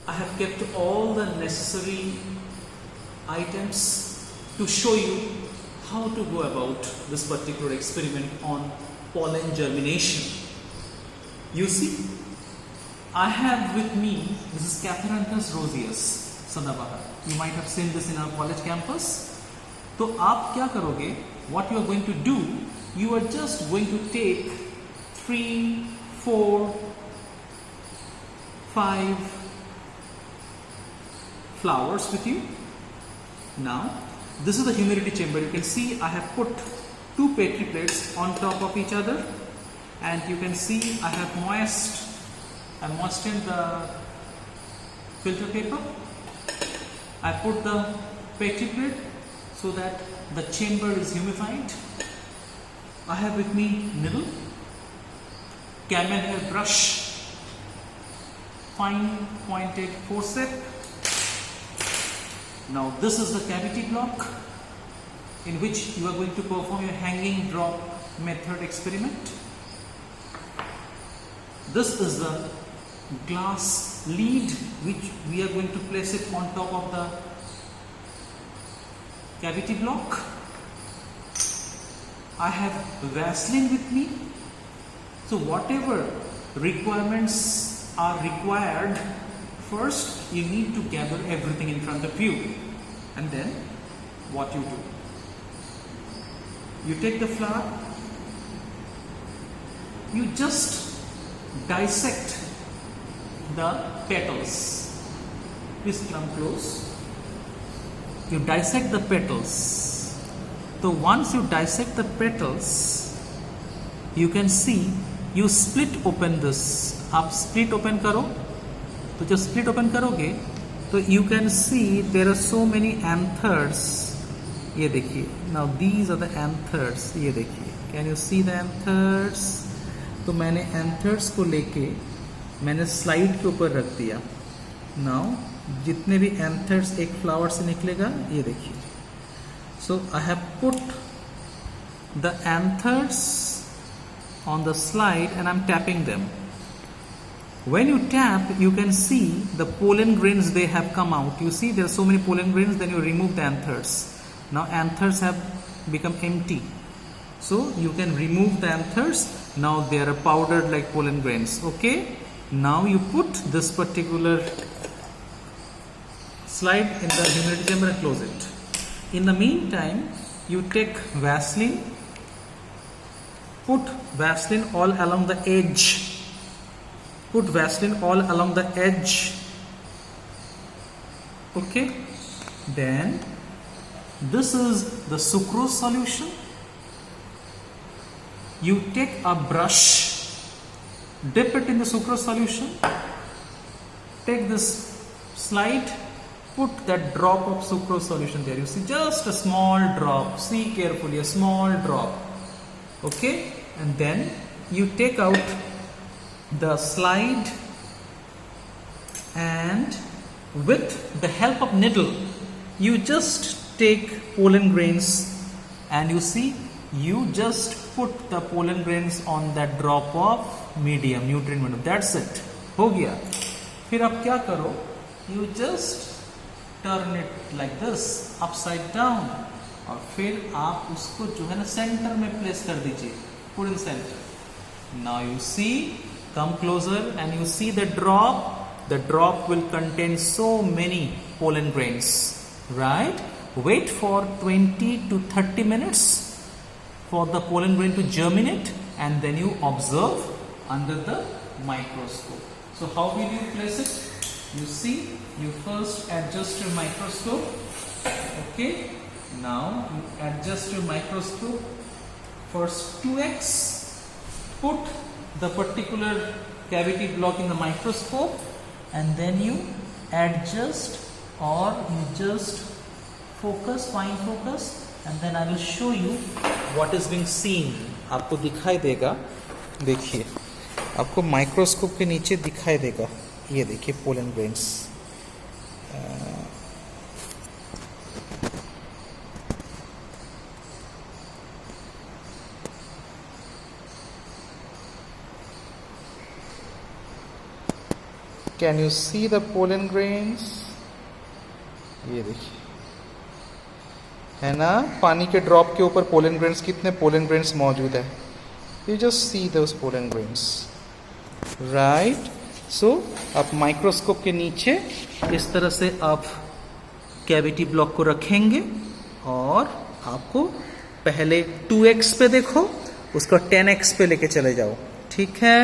I have kept all the necessary items to show you how to go about this particular experiment on pollen germination. You see, I have with me, this is Catharanthus roseus सदाबहार. You might have seen this in our college campus. तो आप क्या करोगे? What you are going to do, you are just going to take 3, 4, 5 flowers with you. Now, this is the humidity chamber. You can see I have put 2 petri plates on top of each other, and you can see I have moistened the filter paper. I put the petri plate so that the chamber is humidified. I have with me needle, camel hair brush, fine pointed forceps. Now this is the cavity block in which you are going to perform your hanging drop method experiment. This is the glass lid which we are going to place it on top of the cavity block. I have Vaseline with me. So whatever requirements are required, first you need to gather everything in front of you, and then what you do, you take the flower, you just dissect the petals. Please come close. You dissect the petals. So once you dissect the petals, you can see you split open this. आप split open करो. तो जब split open करोगे तो you can see there are so many anthers. ये देखिए. Now these are the anthers. ये देखिए. Can you see the anthers? तो मैंने anthers को लेके मैंने slide के ऊपर रख दिया. Now जितने भी anthers एक flower से निकलेगा, ये देखिए. So I have put the anthers on the slide and I'm tapping them. When you tap, you can see the pollen grains, they have come out. You see there are so many pollen grains, then you remove the anthers. Now anthers have become empty. So you can remove the anthers. Now they are powdered like pollen grains. Okay. Now you put this particular slide in the humidity chamber and close it. In the meantime, you take Vaseline, put Vaseline all along the edge. Put Vaseline all along the edge. Okay. Then this is the sucrose solution. You take a brush, dip it in the sucrose solution, take this slide, put that drop of sucrose solution there. You see, just a small drop. See carefully, a small drop. Okay. And then you take out the slide, and with the help of needle you just take pollen grains, and you see you just put the pollen grains on that drop of medium nutrient medium. That's it. हो गया. फिर आप क्या करो, you just turn it like this upside down, और फिर आप उसको जो है ना सेंटर में प्लेस कर दीजिए. Put in center. Now you see, come closer and you see the drop. The drop will contain so many pollen grains, right? Wait for 20 to 30 minutes for the pollen grain to germinate, and then you observe under the microscope. So how will you place it? You see, you first adjust your microscope. Okay. Now you adjust your microscope. First 2x. Put the particular cavity block in the microscope, and then you adjust, or you just focus, fine focus, and then I will show you what is being seen. आपको दिखाई देगा. देखिए, आपको microscope के नीचे दिखाई देगा. ये देखिए pollen grains. Can you see the pollen grains? ये देखिए, है ना, पानी के ड्रॉप के ऊपर पोलन ग्रेन्स, कितने पोलन ग्रेन्स मौजूद है. You just see those pollen grains, right. So आप माइक्रोस्कोप के नीचे इस तरह से आप कैविटी ब्लॉक को रखेंगे और आपको पहले 2x पे देखो, उसको 10x पे लेके चले जाओ. ठीक है.